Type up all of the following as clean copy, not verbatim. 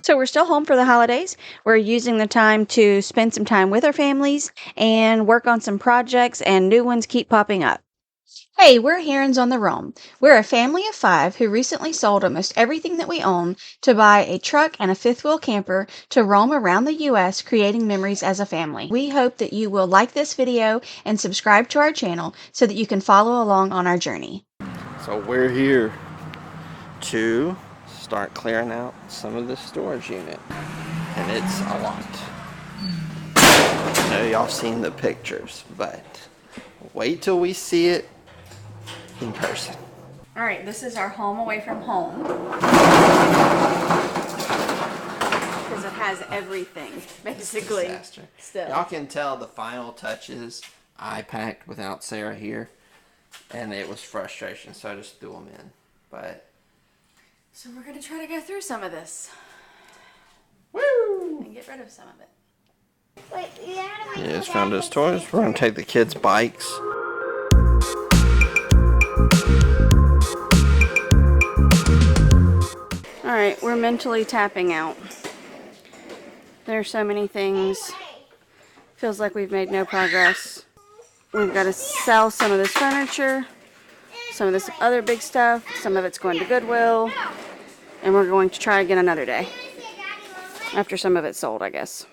So we're still home for the holidays. We're using the time to spend some time with our families and work on some projects, and new ones keep popping up. Hey, we're Herrins on the Roam. We're a family of 5 who recently sold almost everything that we own to buy a truck and a fifth wheel camper to roam around the U.S. creating memories as a family. We hope that you will like this video and subscribe to our channel so that you can follow along on our journey. So we're here to start clearing out some of this storage unit, and it's a lot. I know y'all seen the pictures, but wait till we see it in person. All right, this is our home away from home because it has everything basically. Still, y'all can tell the final touches I packed without Sarah here, and it was frustration, so I just threw them in. But so we're gonna try to go through some of this. Woo! And get rid of some of it. Wait, yeah, just found his toys. We're gonna take the kids' bikes. All right, we're mentally tapping out. There are so many things. Feels like we've made no progress. We've got to sell some of this furniture, some of this other big stuff. Some of it's going to Goodwill, and we're going to try again another day after some of it's sold, I guess.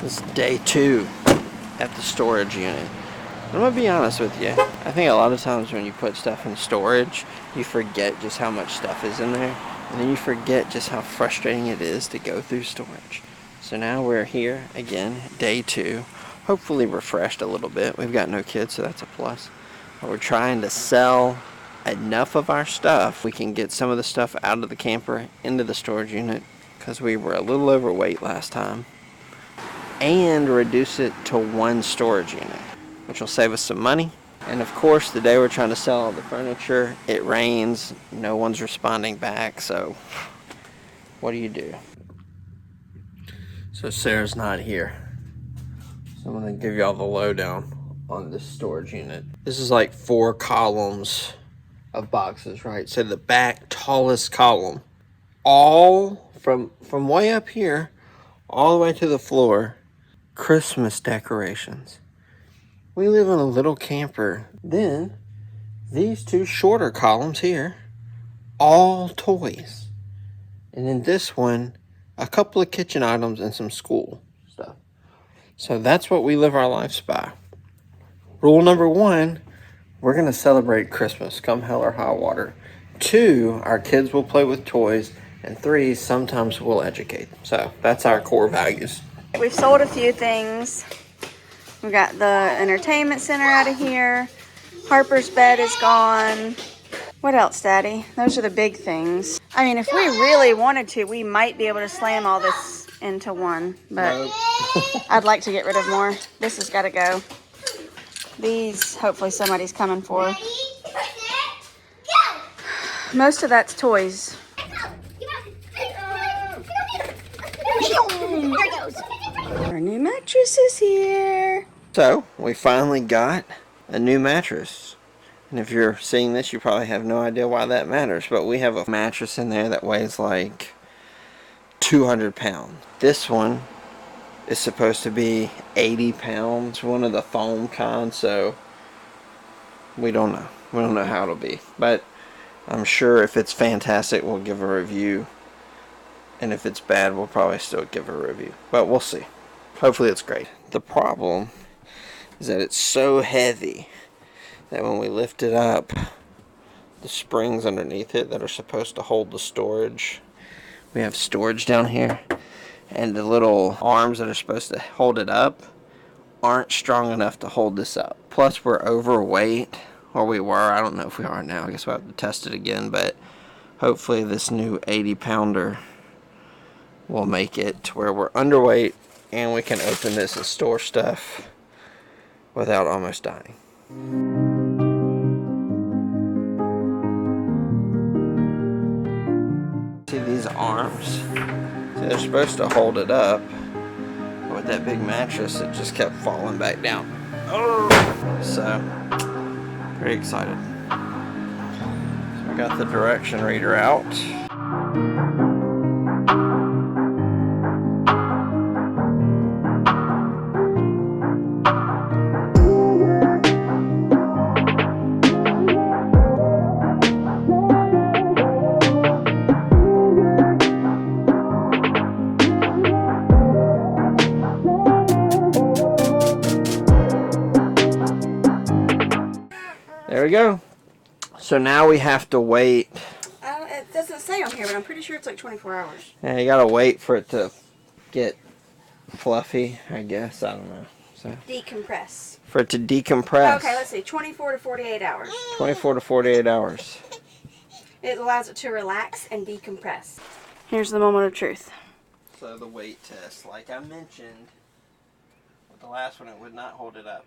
This is day 2 at the storage unit. I'm gonna be honest with you. I think a lot of times when you put stuff in storage, you forget just how much stuff is in there, and then you forget just how frustrating it is to go through storage. So now we're here again, day 2, hopefully refreshed a little bit. We've got no kids, so that's a plus. But we're trying to sell enough of our stuff we can get some of the stuff out of the camper into the storage unit, because we were a little overweight last time, and reduce it to 1 storage unit, which will save us some money. And of course, the day we're trying to sell all the furniture, it rains, no one's responding back, so what do you do? So Sarah's not here, so I'm gonna give y'all the lowdown on this storage unit. This is like 4 columns of boxes, right? So the back tallest column, all from way up here all the way to the floor, Christmas decorations. We live in a little camper. Then these 2 shorter columns here, all toys. And then this one, a couple of kitchen items and some school stuff. So that's what we live our lives by. Rule number 1, we're gonna celebrate Christmas, come hell or high water. 2, our kids will play with toys. And 3, sometimes we'll educate. So that's our core values. We've sold a few things. We got the entertainment center out of here. Harper's bed is gone. What else, Daddy? Those are the big things. I mean, if we really wanted to, we might be able to slam all this into one, but nope. I'd like to get rid of more. This has got to go. These, hopefully somebody's coming for. Most of that's toys. Our new mattress is here. So, we finally got a new mattress. And if you're seeing this, you probably have no idea why that matters. But we have a mattress in there that weighs like 200 pounds. This one is supposed to be 80 pounds. One of the foam kind, so we don't know. We don't know how it'll be. But I'm sure if it's fantastic, we'll give a review. And if it's bad, we'll probably still give a review. But we'll see. Hopefully it's great. The problem is that it's so heavy that when we lift it up, the springs underneath it that are supposed to hold the storage, we have storage down here, and the little arms that are supposed to hold it up aren't strong enough to hold this up. Plus we're overweight, or we were. I don't know if we are now. I guess we'll have to test it again, but hopefully this new 80-pounder will make it to where we're underweight and we can open this and store stuff without almost dying. See these arms? See, they're supposed to hold it up, but with that big mattress it just kept falling back down. Oh! So, pretty excited. I got the direction reader out. There we go. So now we have to wait. It doesn't say on here, but I'm pretty sure it's like 24 hours. Yeah, you gotta wait for it to get fluffy, I guess. I don't know. So Decompress. for it to decompress. Okay, let's see. 24 to 48 hours. 24 to 48 hours. It allows it to relax and decompress. Here's the moment of truth. So the weight test, like I mentioned, with the last one, it would not hold it up.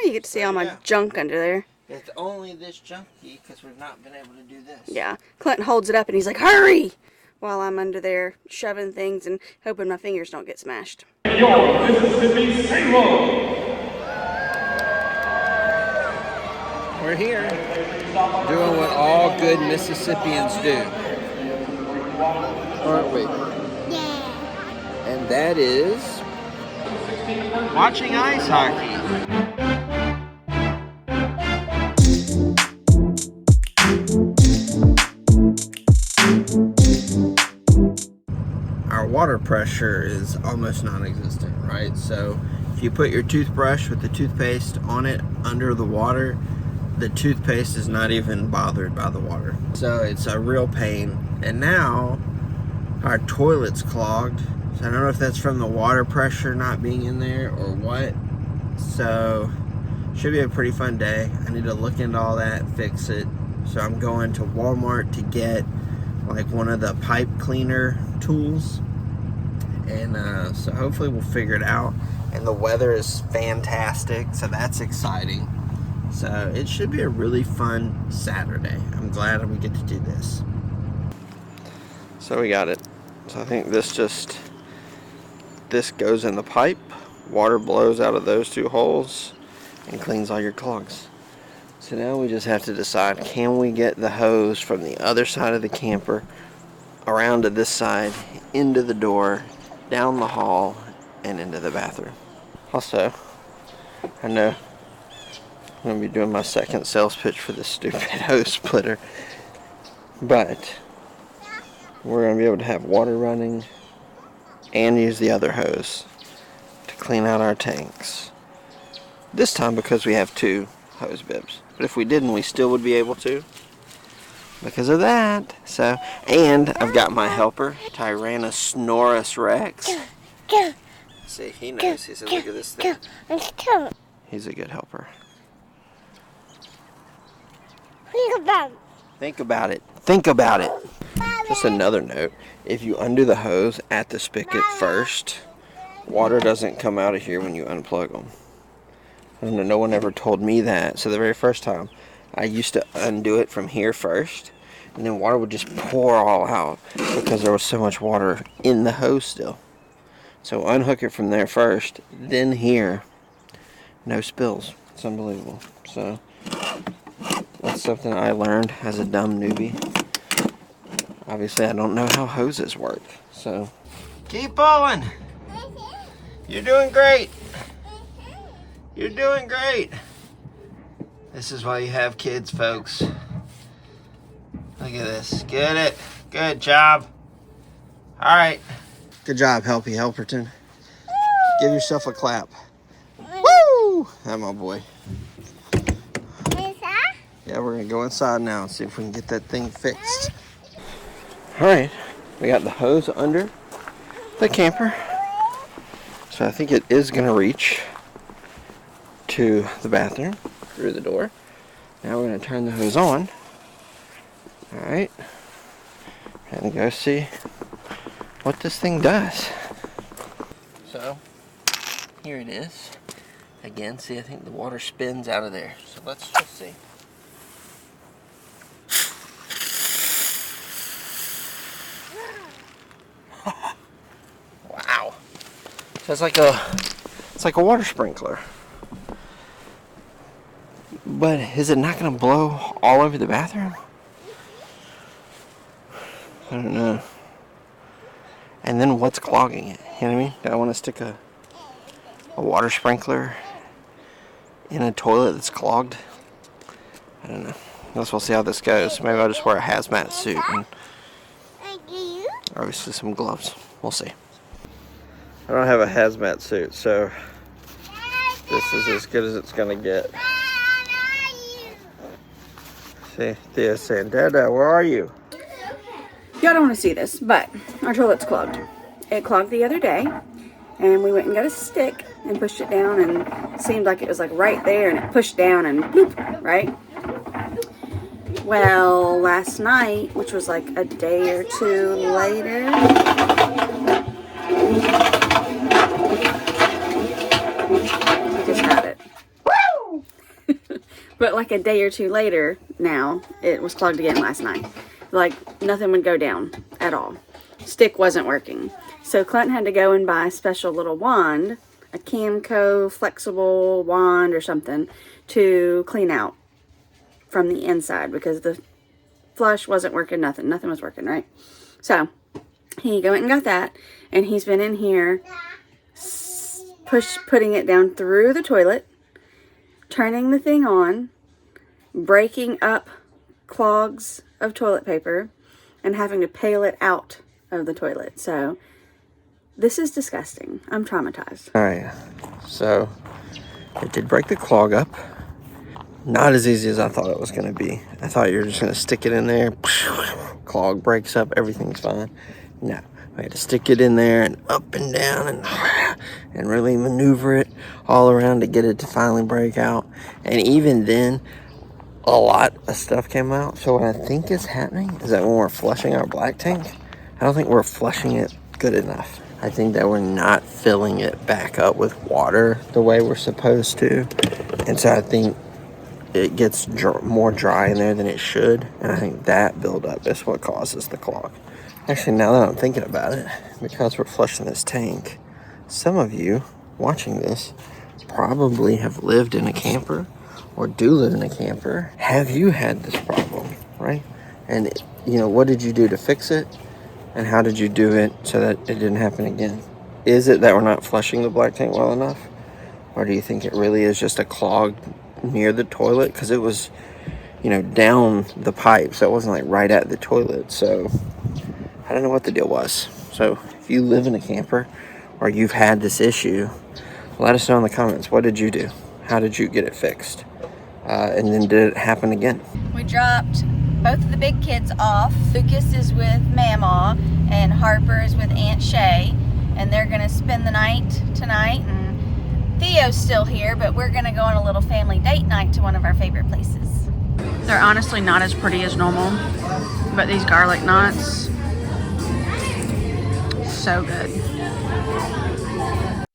You get to see all my junk under there. It's only this junky because we've not been able to do this. Yeah. Clint holds it up and he's like, hurry! While I'm under there shoving things and hoping my fingers don't get smashed. Your Mississippi Swivel. We're here doing what all good Mississippians do. Aren't we? Yeah. And that is watching ice hockey. Our water pressure is almost non-existent, right? So if you put your toothbrush with the toothpaste on it under the water, the toothpaste is not even bothered by the water. So it's a real pain. And now our toilet's clogged. So I don't know if that's from the water pressure not being in there or what. So should be a pretty fun day. I need to look into all that, fix it. So I'm going to Walmart to get like one of the pipe cleaner tools. And so hopefully we'll figure it out. And the weather is fantastic, so that's exciting. So it should be a really fun Saturday. I'm glad we get to do this. So we got it. So I think this goes in the pipe. Water blows out of those two holes and cleans all your clogs. So now we just have to decide, can we get the hose from the other side of the camper around to this side, into the door, down the hall, and into the bathroom. Also, I know I'm going to be doing my second sales pitch for this stupid hose splitter, but we're going to be able to have water running and use the other hose to clean out our tanks. This time because we have two hose bibs. But if we didn't, we still would be able to because of that. So, and I've got my helper, Tyrannosaurus Rex. See, he knows. He says, look at this thing. He's a good helper. Think about it. Think about it. Just another note. If you undo the hose at the spigot first, water doesn't come out of here when you unplug them. I don't know, no one ever told me that. So the very first time, I used to undo it from here first, and then water would just pour all out because there was so much water in the hose still. So unhook it from there first, then here. No spills. It's unbelievable. So that's something I learned as a dumb newbie. Obviously, I don't know how hoses work. So keep pulling. You're doing great. You're doing great. This is why you have kids, folks. Look at this. Get it. Good job. All right. Good job, Helpy Helperton. Give yourself a clap. Woo! That's my boy. Yeah, we're going to go inside now and see if we can get that thing fixed. All right. We got the hose under the camper. So I think it is going to reach to the bathroom through the door. Now we're going to turn the hose on. Alright. And go see what this thing does. So, here it is. Again, see, I think the water spins out of there. So let's just see. Wow. So it's like a water sprinkler. But is it not going to blow all over the bathroom? I don't know. And then what's clogging it? You know what I mean? Do I want to stick a water sprinkler in a toilet that's clogged? I don't know. I guess we'll see how this goes. Maybe I'll just wear a hazmat suit and obviously some gloves. We'll see. I don't have a hazmat suit, so this is as good as it's gonna get. See, Thea's saying, Dada, where are you? Y'all don't want to see this, but our toilet's clogged. It clogged the other day, and we went and got a stick and pushed it down, and it seemed like it was like right there, and it pushed down and bloop, right? Well, last night, which was like a day or two later, I just had it. Woo! But like a day or two later now, it was clogged again last night. Like nothing would go down at all. Stik wasn't working. So Clint had to go and buy a special little wand, a Camco flexible wand or something, to clean out from the inside because the flush wasn't working, nothing was working, right? So he went and got that, and he's been in here putting it down through the toilet, turning the thing on, breaking up clogs of toilet paper, and having to pail it out of the toilet. So this is disgusting. I'm traumatized. Alright, so it did break the clog up. Not as easy as I thought it was going to be. I thought you were just going to stick it in there, clog breaks up, everything's fine. No, I had to stick it in there and up and down and really maneuver it all around to get it to finally break out. And even then, a lot of stuff came out. So what I think is happening is that when we're flushing our black tank, I don't think we're flushing it good enough. I think that we're not filling it back up with water the way we're supposed to. And so I think it gets more dry in there than it should, and I think that buildup is what causes the clog. Actually, now that I'm thinking about it, because we're flushing this tank, some of you watching this probably have lived in a camper or do live in a camper. Have you had this problem, right? And, you know, what did you do to fix it, and how did you do it so that it didn't happen again? Is it that we're not flushing the black tank well enough, or do you think it really is just a clog near the toilet? Because it was, you know, down the pipe, so it wasn't like right at the toilet. So I don't know what the deal was. So if you live in a camper or you've had this issue, let us know in the comments. What did you do? How did you get it fixed? And then did it happen again? We dropped both of the big kids off. Lucas is with Mama and Harper is with Aunt Shay, and they're gonna spend the night tonight. And Theo's still here, but we're gonna go on a little family date night to one of our favorite places. They're honestly not as pretty as normal, but these garlic knots, so good.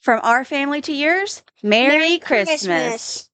From our family to yours, Merry Christmas.